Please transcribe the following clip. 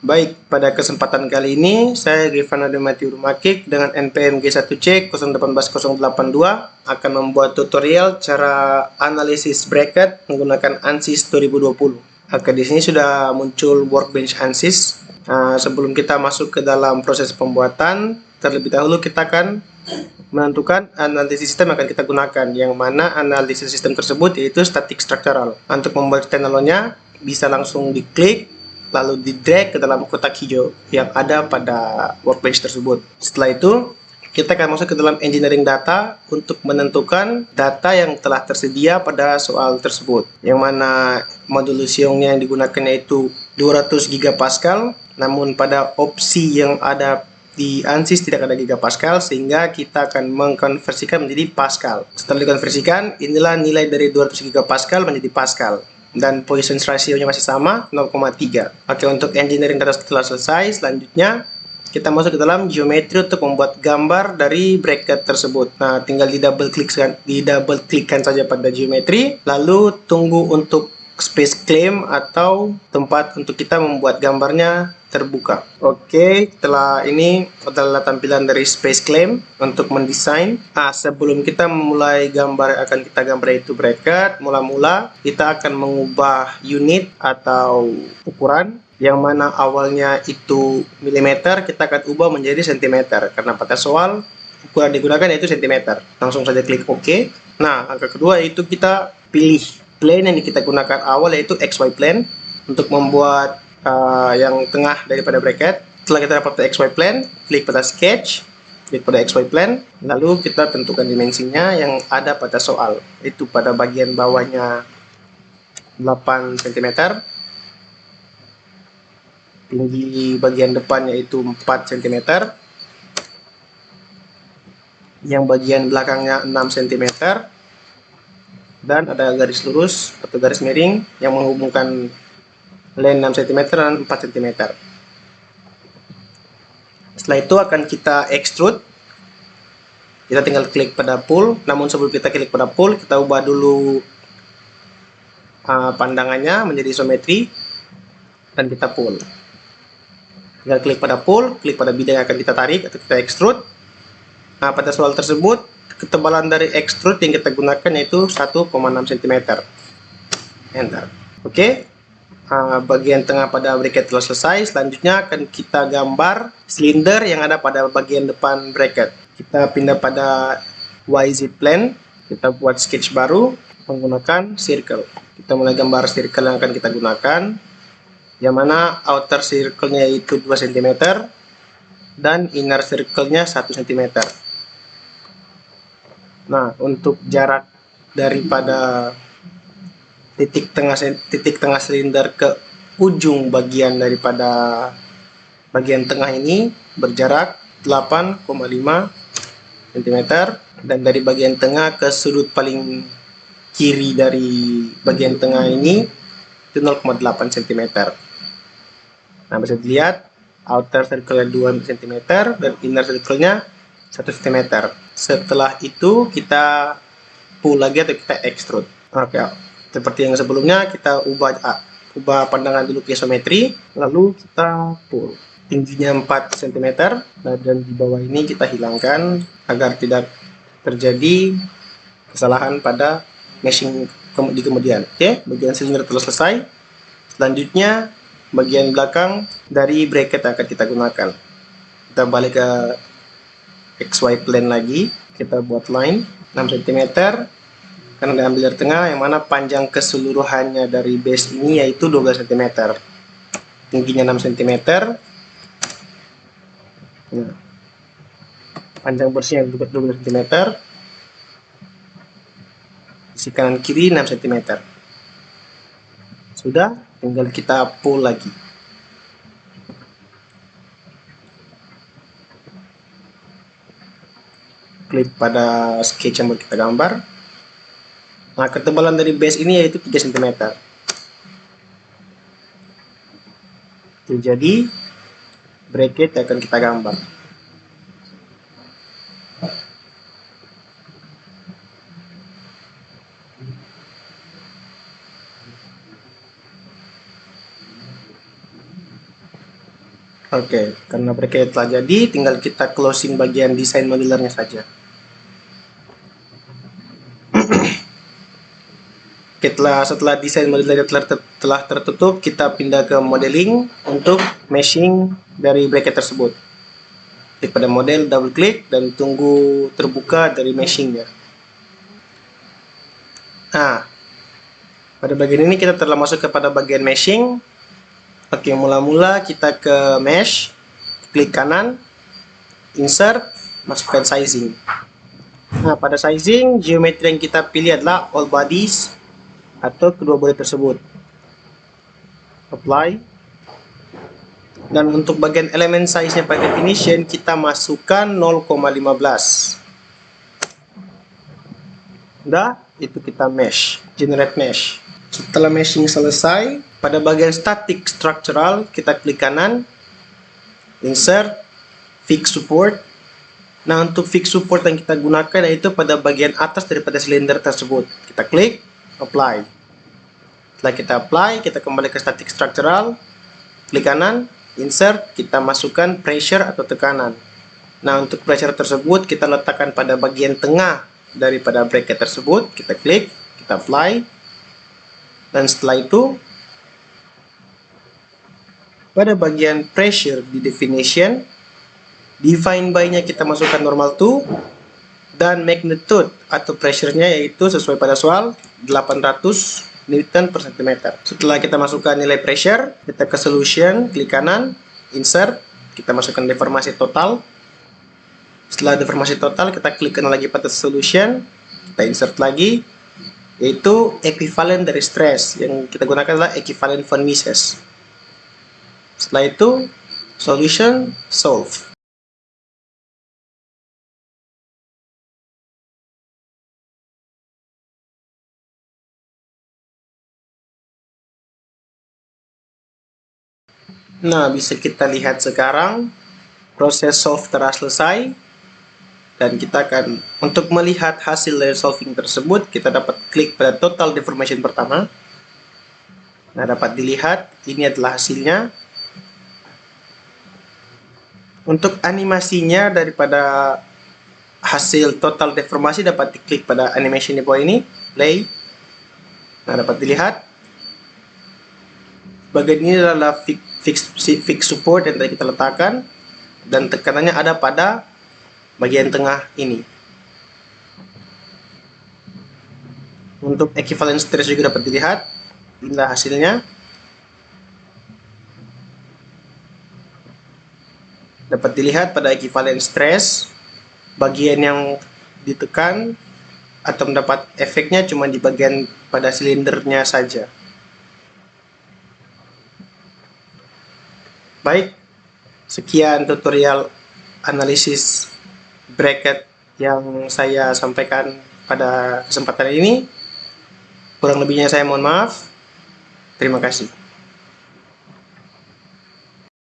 Baik, pada kesempatan kali ini saya Rifan Ademati Rumakik dengan NPM G1C 0181082 akan membuat tutorial cara analisis bracket menggunakan ANSYS 2020. Oke, di sini sudah muncul workbench ANSYS. Sebelum kita masuk ke dalam proses pembuatan, terlebih dahulu kita akan menentukan analisis sistem yang akan kita gunakan, yang mana analisis sistem tersebut yaitu static structural. Untuk membuat standalone-nya bisa langsung diklik lalu di drag ke dalam kotak hijau yang ada pada workbench tersebut. Setelah itu kita akan masuk ke dalam engineering data untuk menentukan data yang telah tersedia pada soal tersebut, yang mana modulus yang digunakan yaitu 200 gigapascal, namun pada opsi yang ada di ANSYS tidak ada gigapascal, sehingga kita akan mengkonversikan menjadi pascal. Setelah dikonversikan, inilah nilai dari 200 gigapascal menjadi pascal, dan Poisson's ratio-nya masih sama, 0,3. Oke, untuk engineering data setelah selesai, selanjutnya kita masuk ke dalam geometri untuk membuat gambar dari bracket tersebut. Nah, tinggal di double klikkan saja pada geometri, lalu tunggu untuk space claim atau tempat untuk kita membuat gambarnya terbuka. Oke, setelah ini adalah tampilan dari space claim untuk mendesain. Sebelum kita memulai gambar akan kita gambar itu bracket, mula-mula kita akan mengubah unit atau ukuran, yang mana awalnya itu milimeter, kita akan ubah menjadi sentimeter karena pada soal ukuran digunakan yaitu sentimeter. Langsung saja klik OK. Nah, angka kedua itu kita pilih plane yang kita gunakan awal yaitu XY plane untuk membuat yang tengah daripada bracket. Setelah kita dapat XY plane, klik pada sketch, klik pada XY plane, lalu kita tentukan dimensinya yang ada pada soal, itu pada bagian bawahnya 8 cm, tinggi bagian depannya itu 4 cm, yang bagian belakangnya 6 cm, dan ada garis lurus atau garis miring yang menghubungkan line 6 cm dan 4 cm. Setelah itu akan kita extrude. Kita tinggal klik pada pull, namun sebelum kita klik pada pull, kita ubah dulu pandangannya menjadi isometri dan kita pull. Tinggal klik pada pull, klik pada bidang yang akan kita tarik atau kita extrude. Nah, pada soal tersebut ketebalan dari extrude yang kita gunakan yaitu 1,6 cm. Enter. Oke. Bagian tengah pada bracket telah selesai. Selanjutnya akan kita gambar silinder yang ada pada bagian depan bracket. Kita pindah pada YZ plane, kita buat sketch baru menggunakan circle. Kita mulai gambar circle yang akan kita gunakan, yang mana outer circle-nya itu 2 cm dan inner circle-nya 1 cm. Nah, untuk jarak daripada titik tengah silinder ke ujung bagian daripada bagian tengah ini berjarak 8,5 cm, dan dari bagian tengah ke sudut paling kiri dari bagian tengah ini itu 0,8 cm. Nah, bisa dilihat outer circle-nya 2 cm dan inner circle-nya 1 cm. Setelah itu kita pull lagi atau kita extrude. Oke. Seperti yang sebelumnya, kita ubah pandangan dulu ke isometri, lalu kita pull. Tingginya 4 cm, dan di bawah ini kita hilangkan agar tidak terjadi kesalahan pada meshing di kemudian. Oke, bagian silinder telah selesai. Selanjutnya, bagian belakang dari bracket yang akan kita gunakan. Kita balik ke XY plane lagi, kita buat line 6 cm, karena diambil dari tengah, yang mana panjang keseluruhannya dari base ini yaitu 12 cm, tingginya 6 cm. Nah, panjang bersihnya 12 cm, sisi kanan kiri 6 cm. Sudah, tinggal kita pull lagi. Klik pada sketch yang kita gambar. Nah, ketebalan dari base ini yaitu 3 cm. Itu jadi bracket yang akan kita gambar. Oke, karena bracket telah jadi, tinggal kita closing bagian desain modelernya saja. Setelah desain modelernya telah tertutup, kita pindah ke modeling untuk meshing dari bracket tersebut. Klik pada model, double klik, dan tunggu terbuka dari meshingnya. Nah, pada bagian ini kita telah masuk kepada bagian meshing. Oke, mula-mula kita ke mesh, klik kanan, insert, masukkan sizing. Nah, pada sizing, geometri yang kita pilih adalah all bodies atau kedua body tersebut. Apply. Dan untuk bagian elemen size-nya pada definition, kita masukkan 0,15. Udah, itu kita mesh, generate mesh. Setelah meshing selesai, pada bagian static structural, kita klik kanan, insert, fix support. Nah, untuk fix support yang kita gunakan yaitu pada bagian atas daripada silinder tersebut. Kita klik, apply. Setelah kita apply, kita kembali ke static structural, klik kanan, insert, kita masukkan pressure atau tekanan. Nah, untuk pressure tersebut kita letakkan pada bagian tengah daripada bracket tersebut. Kita klik, kita apply, dan setelah itu pada bagian pressure di definition, define by-nya kita masukkan normal to, dan magnitude atau pressure-nya yaitu sesuai pada soal 800 Newton per cm. Setelah kita masukkan nilai pressure, kita ke solution, klik kanan, insert, kita masukkan deformasi total. Setelah deformasi total, kita klik kanan lagi pada solution, kita insert lagi, yaitu equivalent dari stress. Yang kita gunakan adalah equivalent von Mises. Setelah itu, solution, solve. Nah, bisa kita lihat sekarang proses solve telah selesai, dan kita akan, untuk melihat hasil dari solving tersebut, kita dapat klik pada total deformation pertama. Nah, dapat dilihat ini adalah hasilnya. Untuk animasinya daripada hasil total deformasi dapat diklik pada animation di bawah ini, play. Nah, dapat dilihat bagian ini adalah fix support yang tadi kita letakkan, dan tekanannya ada pada bagian tengah ini. Untuk equivalent stress juga dapat dilihat, inilah hasilnya. Dapat dilihat pada equivalent stress, bagian yang ditekan atau mendapat efeknya cuma di bagian pada silindernya saja. Baik, sekian tutorial analisis bracket yang saya sampaikan pada kesempatan ini. Kurang lebihnya saya mohon maaf. Terima kasih.